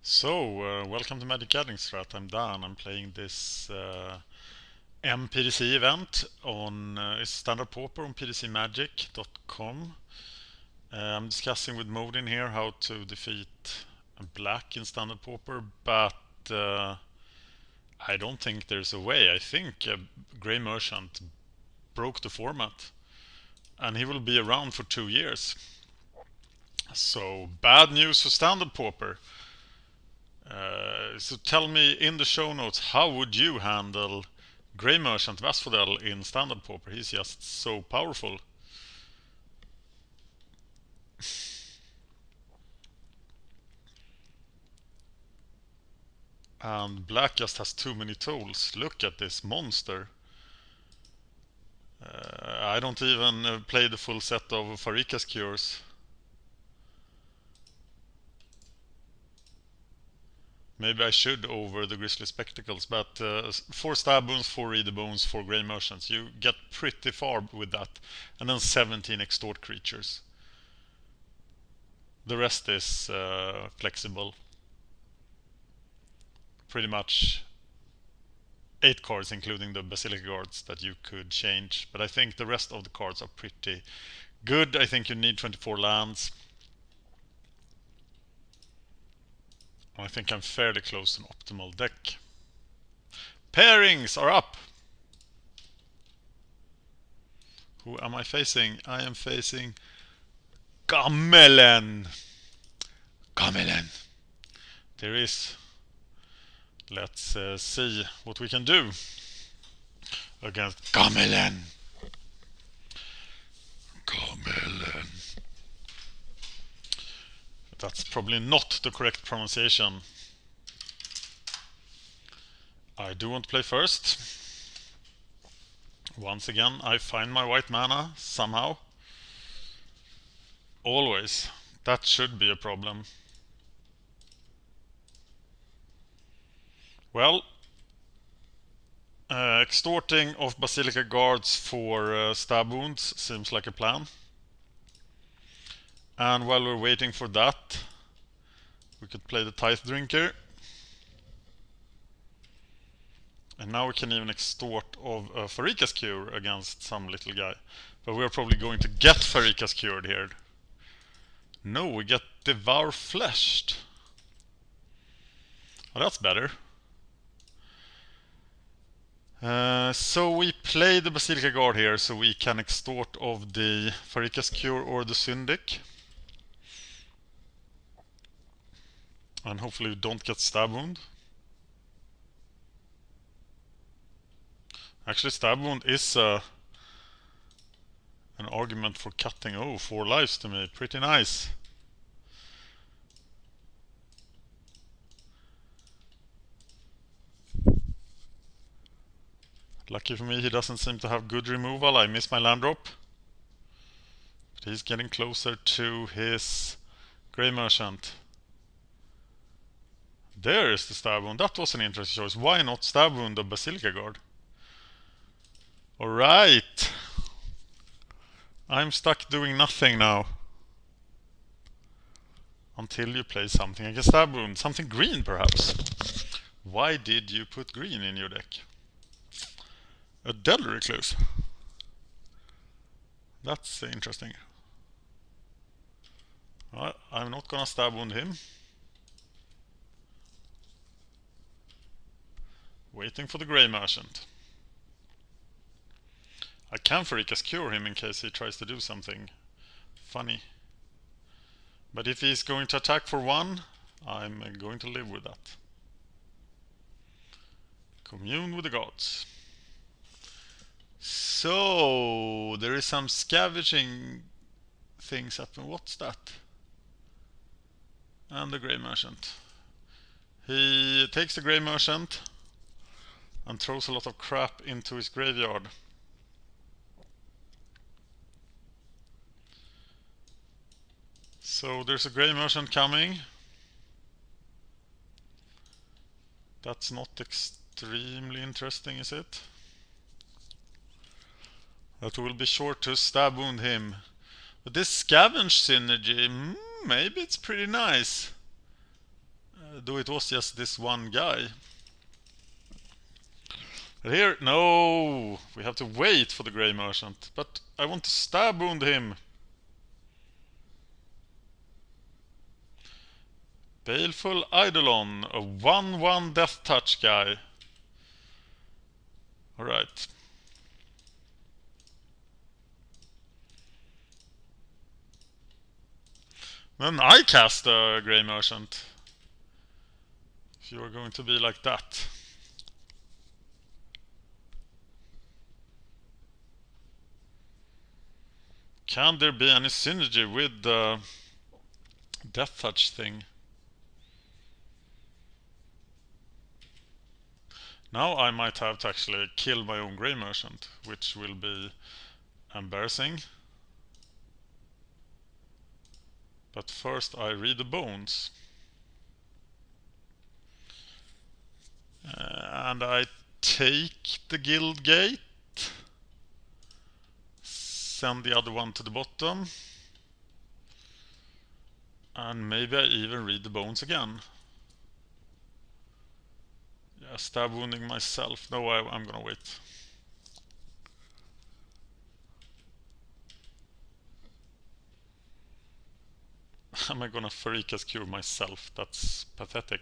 Welcome to MagicGatheringStrat. I'm Dan. I'm playing this mpdc event on Standard Pauper on mpdcmagic.com. I'm discussing with Modin here how to defeat black in Standard Pauper, but I don't think there's a way. I think Grey Merchant broke the format, and he will be around for 2 years. So bad news for Standard Pauper. So tell me in the show notes, how would you handle Grey Merchant Vasphodel in Standard Pauper? He's just so powerful. And black just has too many tools. Look at this monster. I don't even play the full set of Pharika's Cures. Maybe I should over the Grisly Spectacles, but 4 stab wounds, 4 reader bones, 4 Grey Merchants. You get pretty far with that. And then 17 extort creatures. The rest is flexible. Pretty much 8 cards, including the Basilica Guards, that you could change. But I think the rest of the cards are pretty good. I think you need 24 lands. I think I'm fairly close to an optimal deck. Pairings are up! Who am I facing? I am facing Gamelin. There is. Let's see what we can do against Gamelin. That's probably not the correct pronunciation. I do want to play first. Once again, I find my white mana somehow. Always. That should be a problem. Well, extorting of Basilica Guards for stab wounds seems like a plan. And while we're waiting for that, we could play the Tithe Drinker. And now we can even extort of Pharika's Cure against some little guy. But we're probably going to get Pharika's Cured here. No, we get Devour Fleshed. Oh, that's better. So we play the Basilica Guard here so we can extort of the Pharika's Cure or the Syndic. And hopefully we don't get stab wound. Actually, stab wound is an argument for cutting. Oh, 4 lives to me. Pretty nice. Lucky for me, he doesn't seem to have good removal. I miss my land drop. But he's getting closer to his Grey Merchant. There is the stab wound. That was an interesting choice. Why not stab wound the Basilica Guard? Alright. I'm stuck doing nothing now. Until you play something. I can stab wound. Something green, perhaps. Why did you put green in your deck? A Deadly Recluse. That's interesting. Well, I'm not gonna stab wound him. Waiting for the Grey Merchant. I can Pharika's Cure him in case he tries to do something funny. But if he's going to attack for 1, I'm going to live with that. Commune with the gods. So there is some scavenging things happening. What's that? And the Grey Merchant. He takes the Grey Merchant and throws a lot of crap into his graveyard. So there's a Grey Merchant coming. That's not extremely interesting, is it? That will be sure to stab wound him. But this scavenge synergy, maybe it's pretty nice. though it was just this one guy. But here, no! We have to wait for the Grey Merchant. But I want to stab wound him. Baleful Eidolon, a 1/1 death touch guy. Alright. Then I cast a Grey Merchant. If you're going to be like that. Can there be any synergy with the death touch thing? Now I might have to actually kill my own Grey Merchant, which will be embarrassing. But first I read the bones. And I take the guild gate. Send the other one to the bottom. And maybe I even read the bones again. Yeah, stab wounding myself. No, I'm gonna wait. Am I gonna Pharika's cure myself? That's pathetic.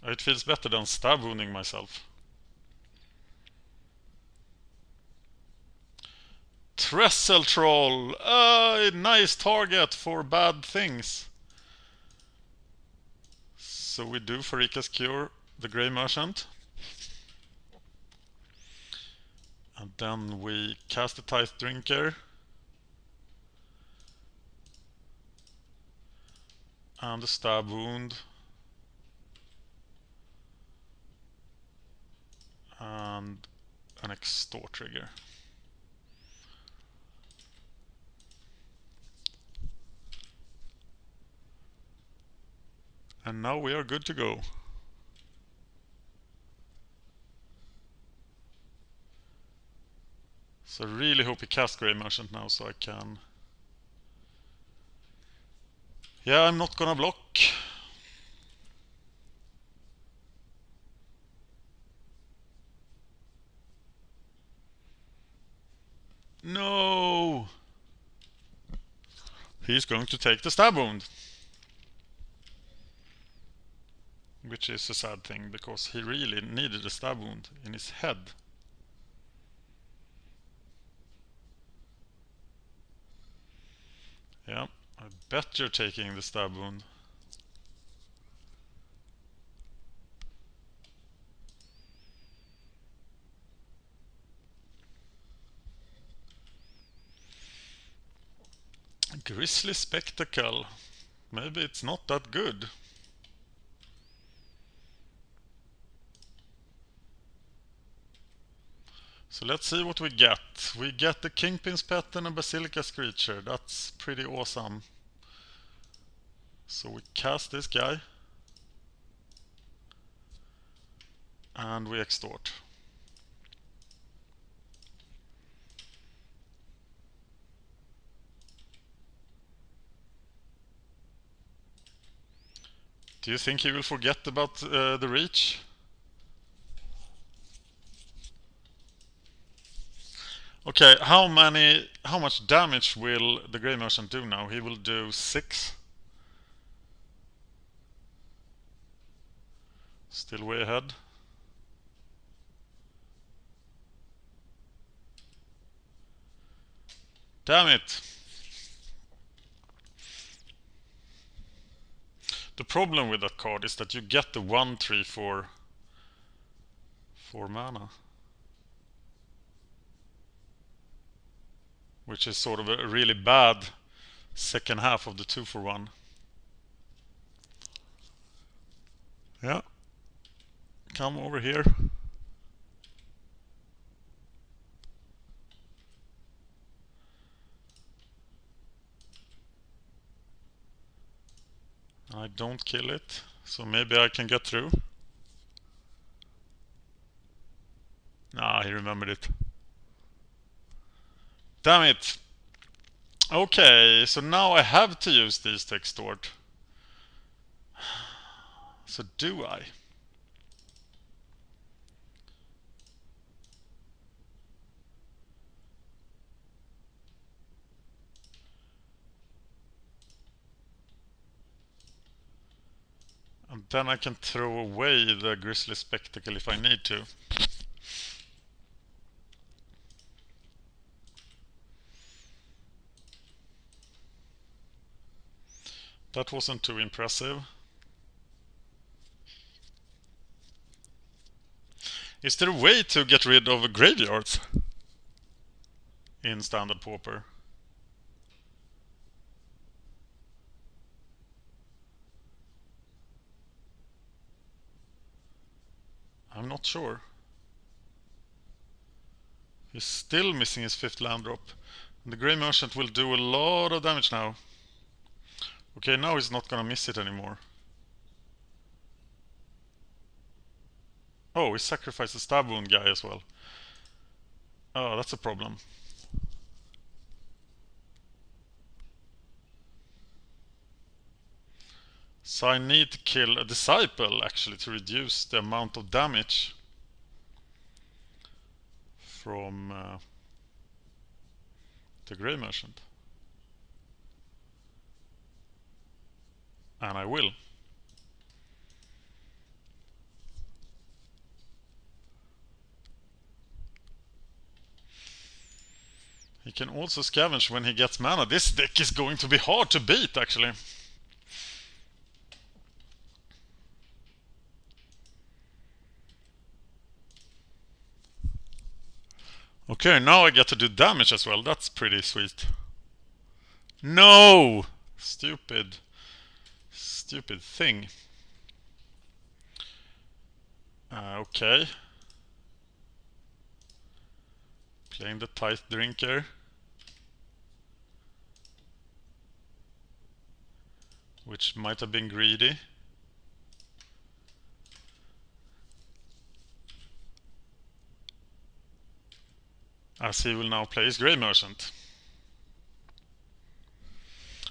It feels better than stab wounding myself. Trestle Troll! A nice target for bad things. So we do Pharika's cure the Grey Merchant. And then we cast the Tithe Drinker. And the stab wound. And an Extort trigger. And now we are good to go. So I really hope he casts Grey Merchant now so I can... Yeah, I'm not gonna block. No! He's going to take the stab wound. Which is a sad thing, because he really needed a stab wound in his head. Yeah, I bet you're taking the stab wound. Grisly Spectacle. Maybe it's not that good. So let's see what we get. We get the Kingpin's Pet and a Basilica's Creature. That's pretty awesome. So we cast this guy. And we extort. Do you think he will forget about the reach? Okay, how much damage will the Grey Merchant do now? He will do 6. Still way ahead. Damn it! The problem with that card is that you get the 1/3 for 4 mana. Which is sort of a really bad second half of the 2-for-1. Yeah. Come over here. I don't kill it, so maybe I can get through. Nah, he remembered it. Damn it! Okay, so now I have to use these to extort. So do I? And then I can throw away the Grisly Spectacle if I need to. That wasn't too impressive. Is there a way to get rid of graveyards in Standard Pauper? I'm not sure. He's still missing his 5th land drop. And the Grey Merchant will do a lot of damage now. Okay, now he's not gonna miss it anymore. Oh, he sacrificed the stab wound guy as well. Oh, that's a problem. So I need to kill a Disciple actually to reduce the amount of damage from the Grey Merchant. And I will. He can also scavenge when he gets mana. This deck is going to be hard to beat actually. Okay, now I get to do damage as well. That's pretty sweet. No! Stupid thing. Okay. Playing the Tithe Drinker. Which might have been greedy. As he will now play his Grey Merchant.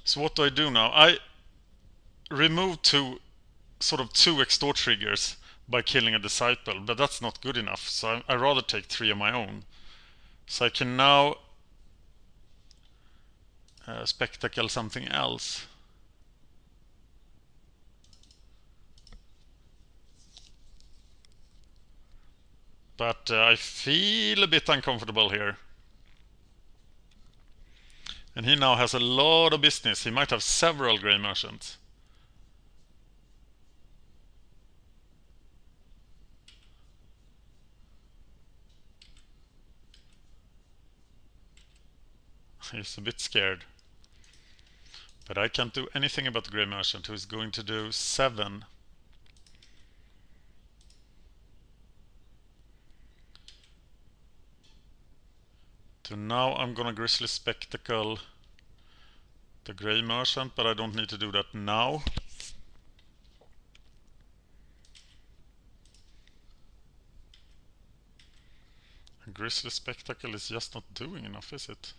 So what do I do now? I remove two extort triggers by killing a Disciple, but that's not good enough, so I rather take 3 of my own. So I can now spectacle something else. But I feel a bit uncomfortable here. And he now has a lot of business. He might have several Grey Merchants. He's a bit scared. But I can't do anything about the Grey Merchant, who is going to do 7. So now I'm gonna Grisly Spectacle the Grey Merchant, but I don't need to do that now. A Grisly Spectacle is just not doing enough, is it?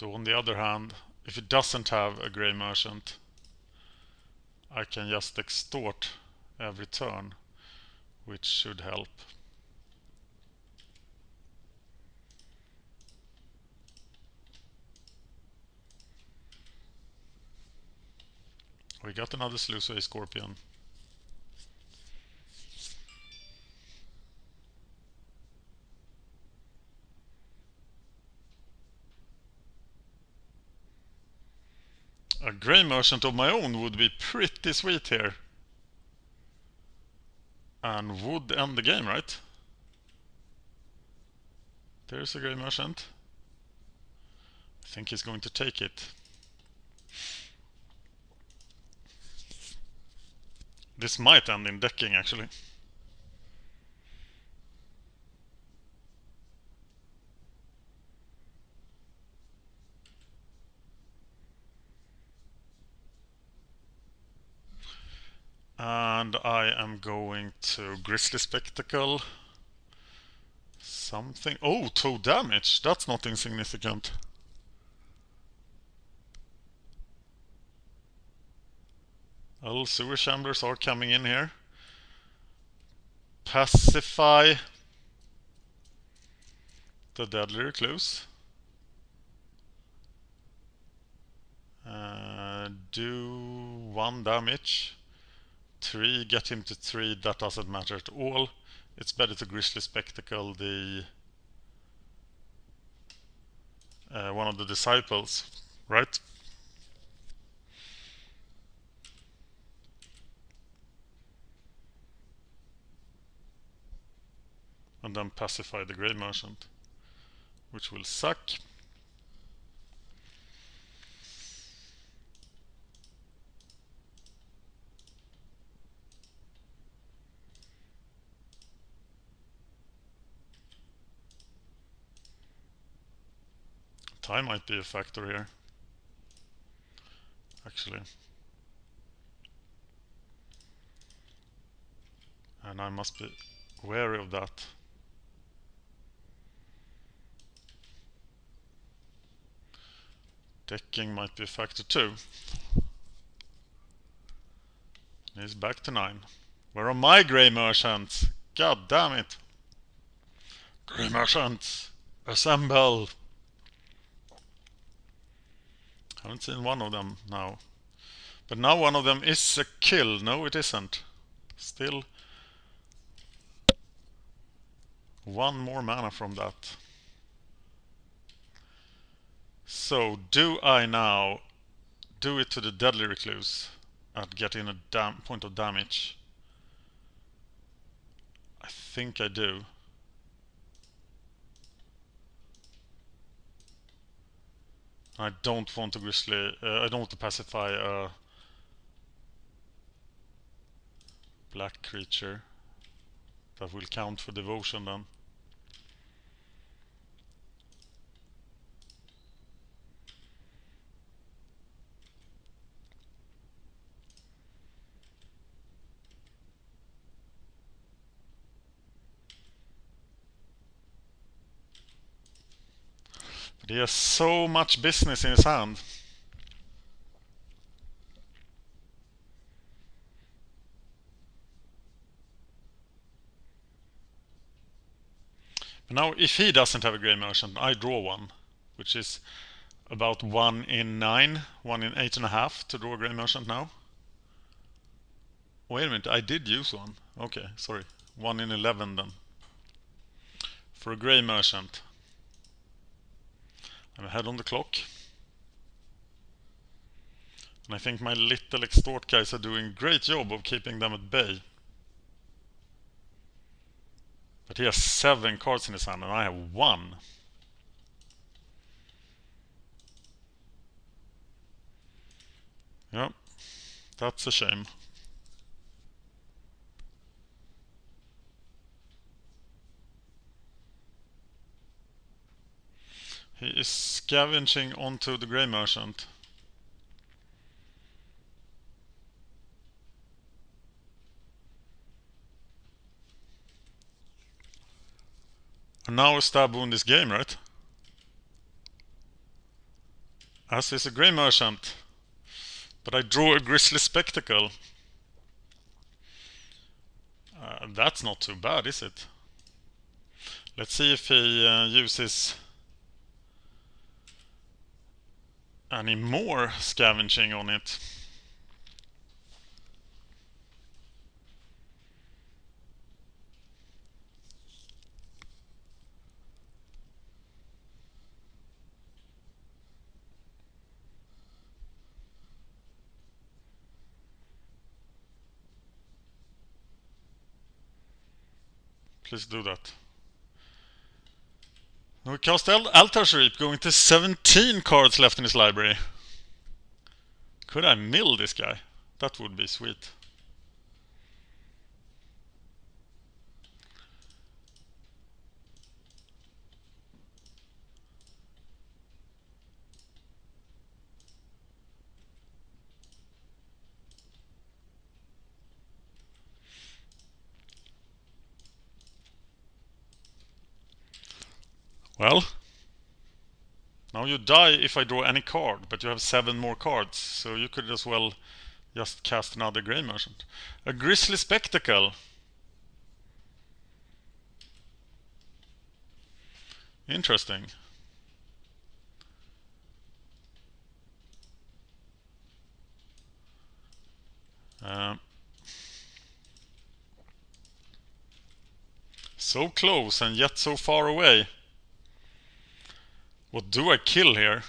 So on the other hand, if it doesn't have a Grey Merchant, I can just extort every turn, which should help. We got another Sluiceway Scorpion. A Grey Merchant of my own would be pretty sweet here. and would end the game, right? There's a Grey Merchant. I think he's going to take it. This might end in decking, actually. And I am going to Grizzly Spectacle. Something. Oh, 2 damage. That's not insignificant. Well, Sewer Chambers are coming in here. Pacify the Deadly Recluse. Do 1 damage. 3, get him to 3, that doesn't matter at all. It's better to Grizzly Spectacle the one of the disciples, right? And then pacify the Grey Merchant, which will suck. Time might be a factor here, actually. And I must be wary of that. Decking might be a factor too. He's back to 9. Where are my Grey Merchants? God damn it. Grey Merchants, assemble! Haven't seen one of them now. But now one of them is a kill. No, it isn't. Still 1 more mana from that. So, do I now do it to the Deadly Recluse and get in a point of damage? I think I do. I don't want to Grizzly. I don't want to pacify a black creature. That will count for devotion then. But he has so much business in his hand. But now, if he doesn't have a Grey Merchant, I draw 1, which is about 1 in 9, 1 in 8.5 to draw a Grey Merchant now. Wait a minute, I did use 1. Okay, sorry. 1 in 11 then. For a Grey Merchant. I'm ahead on the clock. And I think my little extort guys are doing a great job of keeping them at bay. But he has 7 cards in his hand and I have 1. Yep, that's a shame. He is scavenging onto the Grey Merchant. And now a stab wound this game, right? As is a Grey Merchant. But I draw a Grizzly Spectacle. That's not too bad, is it? Let's see if he uses any more scavenging on it. please do that. We cast Altar's Reap, going to 17 cards left in his library. Could I mill this guy? That would be sweet. Well, now you die if I draw any card, but you have 7 more cards, so you could as well just cast another Grey Merchant. A Grisly Spectacle. Interesting. So close and yet so far away. What do I kill here?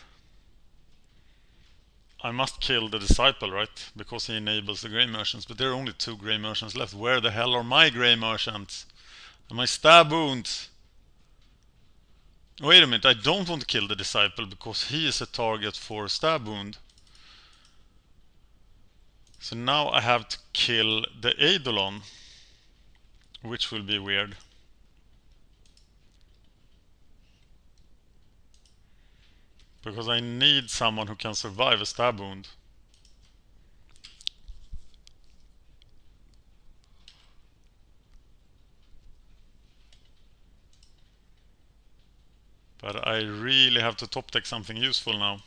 I must kill the Disciple, right? Because he enables the Grey Merchants, but there are only 2 Grey Merchants left. Where the hell are my Grey Merchants? And my stab wounds? Wait a minute, I don't want to kill the Disciple because he is a target for stab wound. So now I have to kill the Eidolon, which will be weird. Because I need someone who can survive a stab wound. But I really have to top deck something useful now.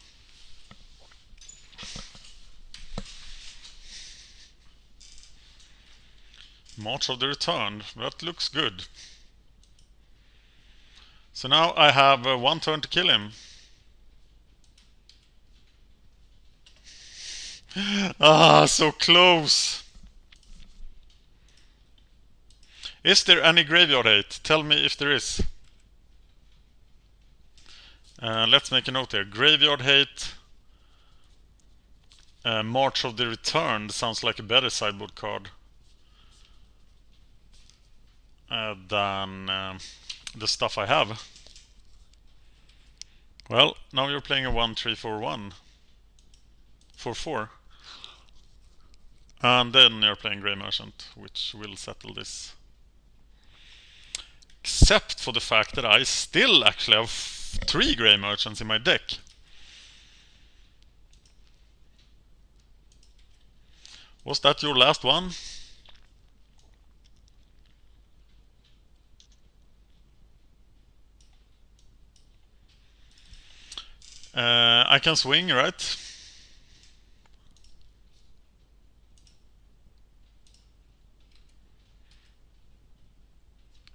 March of the Returned, that looks good. So now I have 1 turn to kill him. Ah, so close. Is there any graveyard hate? Tell me if there is. Let's make a note here. Graveyard hate. March of the Returned sounds like a better sideboard card than the stuff I have. Well, now you're playing a 1-3-4-1 for 4. And then you're playing Grey Merchant, which will settle this. Except for the fact that I still actually have 3 Grey Merchants in my deck. Was that your last one? I can swing, right?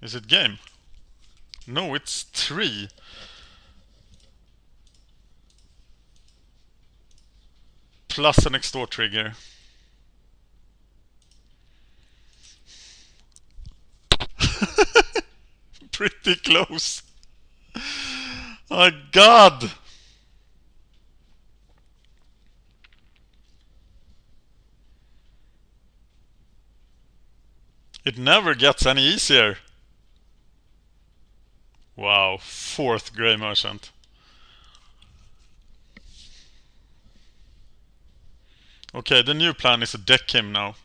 Is it game? No, it's 3. Plus an extort trigger. Pretty close. Oh God! It never gets any easier. Wow, 4th Grey Merchant. Okay, the new plan is to deck him now.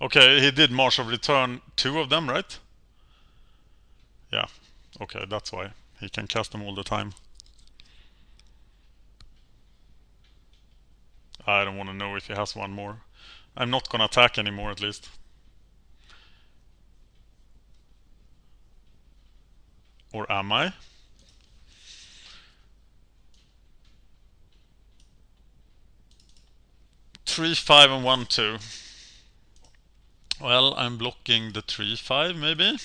Okay, he did March of Return 2 of them, right? Yeah, okay, that's why. He can cast them all the time. I don't want to know if he has one more. I'm not gonna attack anymore, at least. Or am I? Three, 5 and 1, 2. Well, I'm blocking the 3-5 maybe.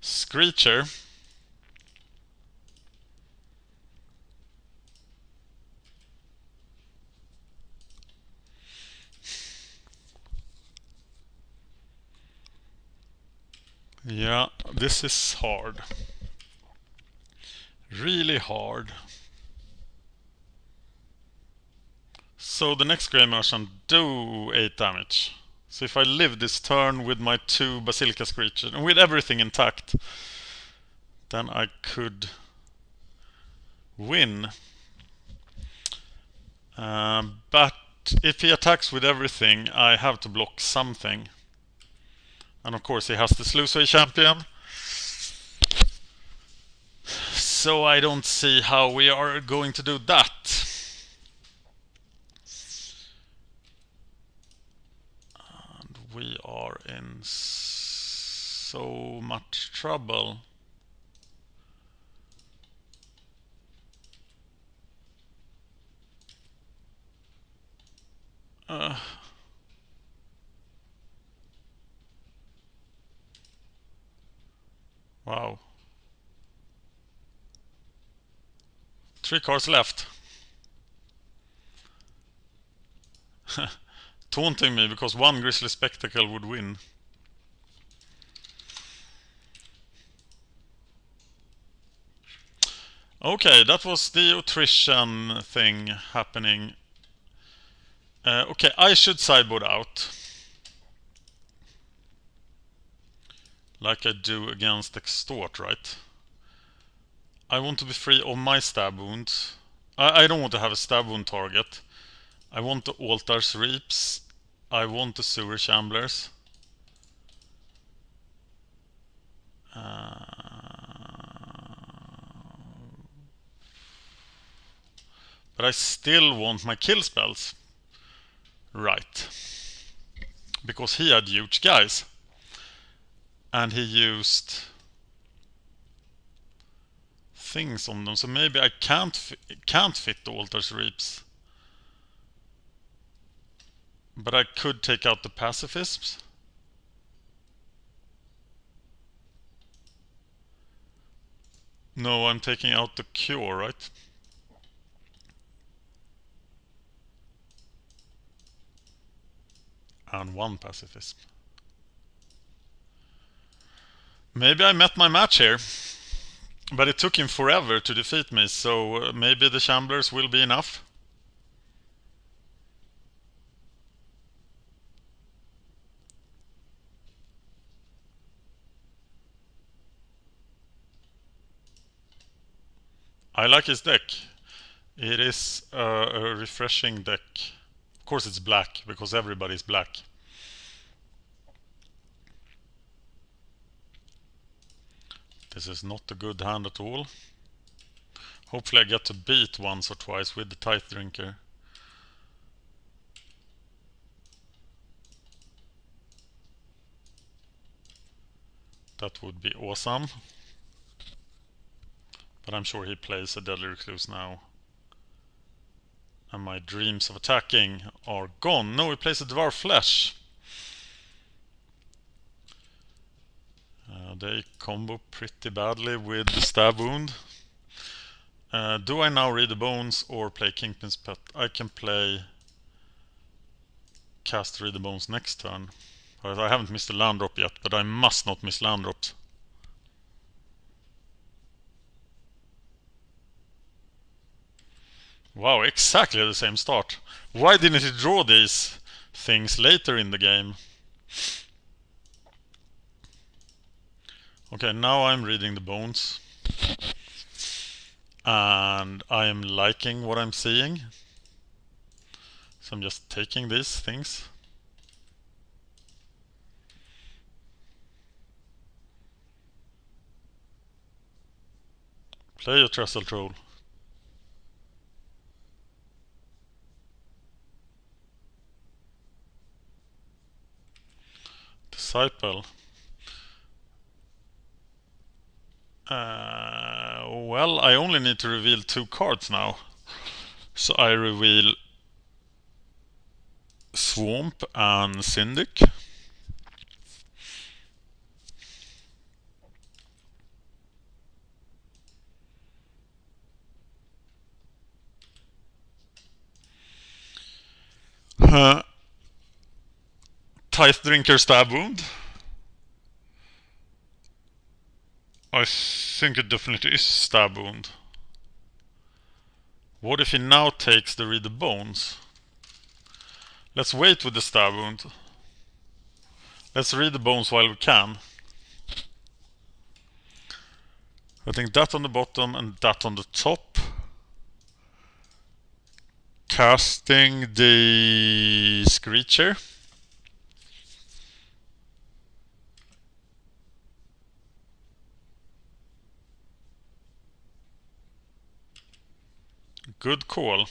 Screecher. Yeah, this is hard. Really hard. So the next Grey Merchant do 8 damage. So if I live this turn with my 2 Basilica creatures and with everything intact, then I could win. But if he attacks with everything, I have to block something. And of course he has the Sluiceway Champion. So I don't see how we are going to do that. And we are in so much trouble. Wow. 3 cards left. Taunting me because 1 Grisly Spectacle would win. Okay, that was the attrition thing happening. Okay, I should sideboard out. Like I do against Extort, right? I want to be free of my stab wound. I don't want to have a stab wound target. I want the Altar's Reaps. I want the Sewer Shamblers. But I still want my kill spells. Right. Because he had huge guys. And he used things on them, so maybe I can't fit the Altar's Reaps. But I could take out the Pacifisms. No, I'm taking out the Cure, right? And 1 Pacifism. Maybe I met my match here. But it took him forever to defeat me, so maybe the Shamblers will be enough. I like his deck. It is a refreshing deck. Of course it's black, because everybody's black. This is not a good hand at all. Hopefully I get to beat once or twice with the Tithe Drinker. That would be awesome. But I'm sure he plays a Deadly Recluse now. And my dreams of attacking are gone. No, he plays a Dwarf Flesh. They combo pretty badly with the Stab Wound. Do I now read the Bones or play Kingpin's Pet? I can play cast Read the Bones next turn. I haven't missed a land drop yet, but I must not miss land drops. Wow, exactly the same start. Why didn't he draw these things later in the game? Okay, now I'm reading the Bones. And I am liking what I'm seeing. So I'm just taking these things. Play your Trestle Troll. Disciple. Well, I only need to reveal 2 cards now. So I reveal Swamp and Syndic. Tithe Drinker Stab Wound. I think it definitely is Stab Wound. What if he now takes the Read the Bones? Let's wait with the stab wound. Let's read the bones while we can. I think that on the bottom and that on the top. Casting the Screecher. Good call.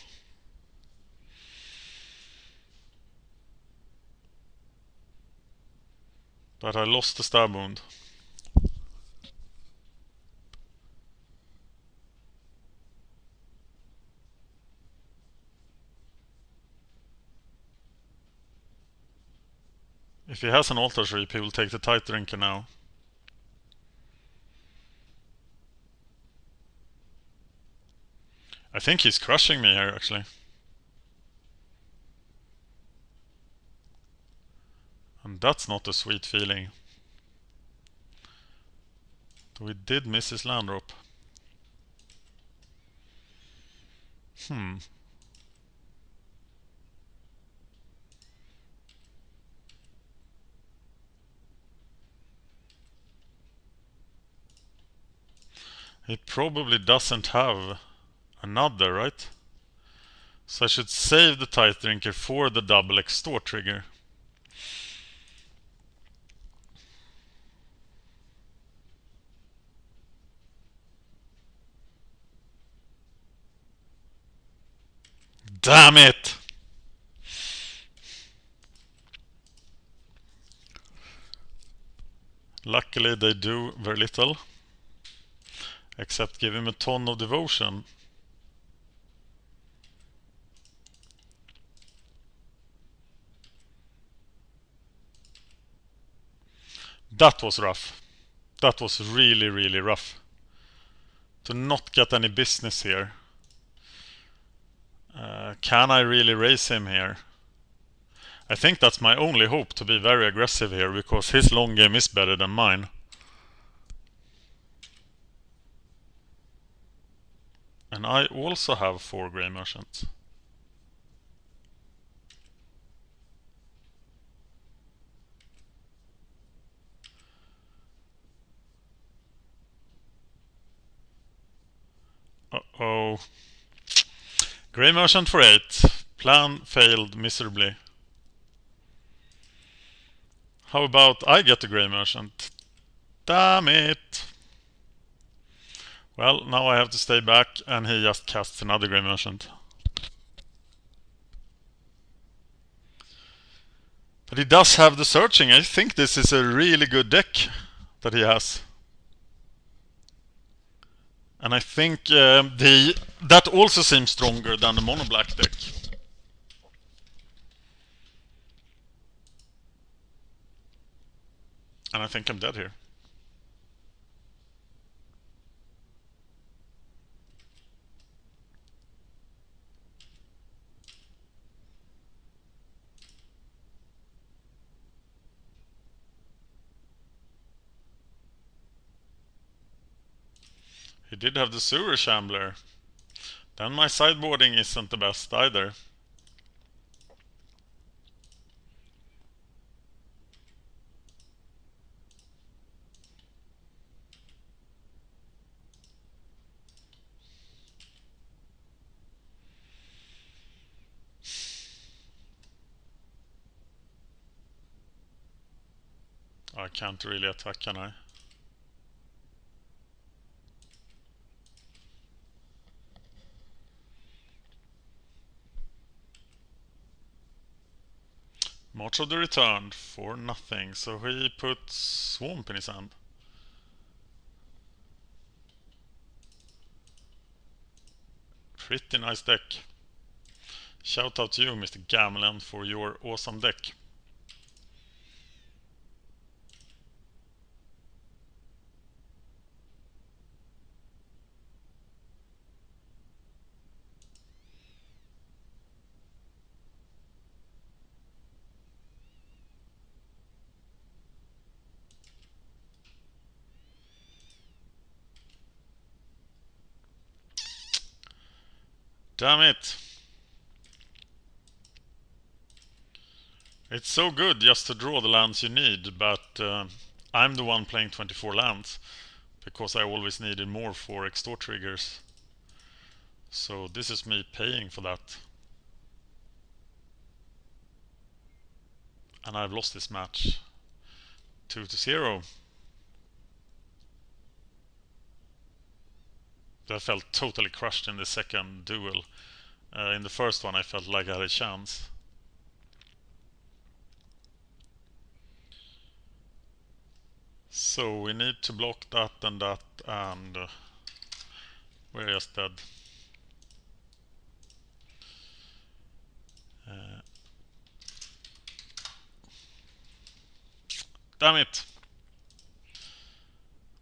But I lost the stab wound. If he has an altar sweep, he will take the Tide Drinker now. I think he's crushing me here, actually. And that's not a sweet feeling. We did miss his land drop. He probably doesn't have another, right? So I should save the Tide Drinker for the double extort trigger. Damn it! Luckily they do very little. Except give him a ton of devotion. That was rough. That was really, really rough. To not get any business here. Can I really raise him here? I think that's my only hope, to be very aggressive here, because his long game is better than mine. And I also have 4 Grey Merchants. Uh-oh. Grey Merchant for 8. Plan failed miserably. How about I get the Grey Merchant? Damn it! Well, now I have to stay back, and he just casts another Grey Merchant. But he does have the searching. I think this is a really good deck that he has. And I think that also seems stronger than the mono black deck. And I think I'm dead here. He did have the Sewer Shambler. Then my sideboarding isn't the best either. I can't really attack, can I? March of the Returned for nothing, so he puts Swamp in his hand. Pretty nice deck. Shout out to you, Mr. Gamelin, for your awesome deck. Damn it. It's so good just to draw the lands you need, but I'm the one playing 24 lands because I always needed more for extort triggers. So this is me paying for that. And I've lost this match 2-0. I felt totally crushed in the second duel. In the first one I felt like I had a chance. So we need to block that, and we're just dead. Damn it!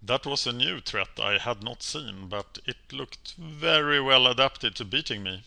That was a new threat I had not seen, but it looked very well adapted to beating me.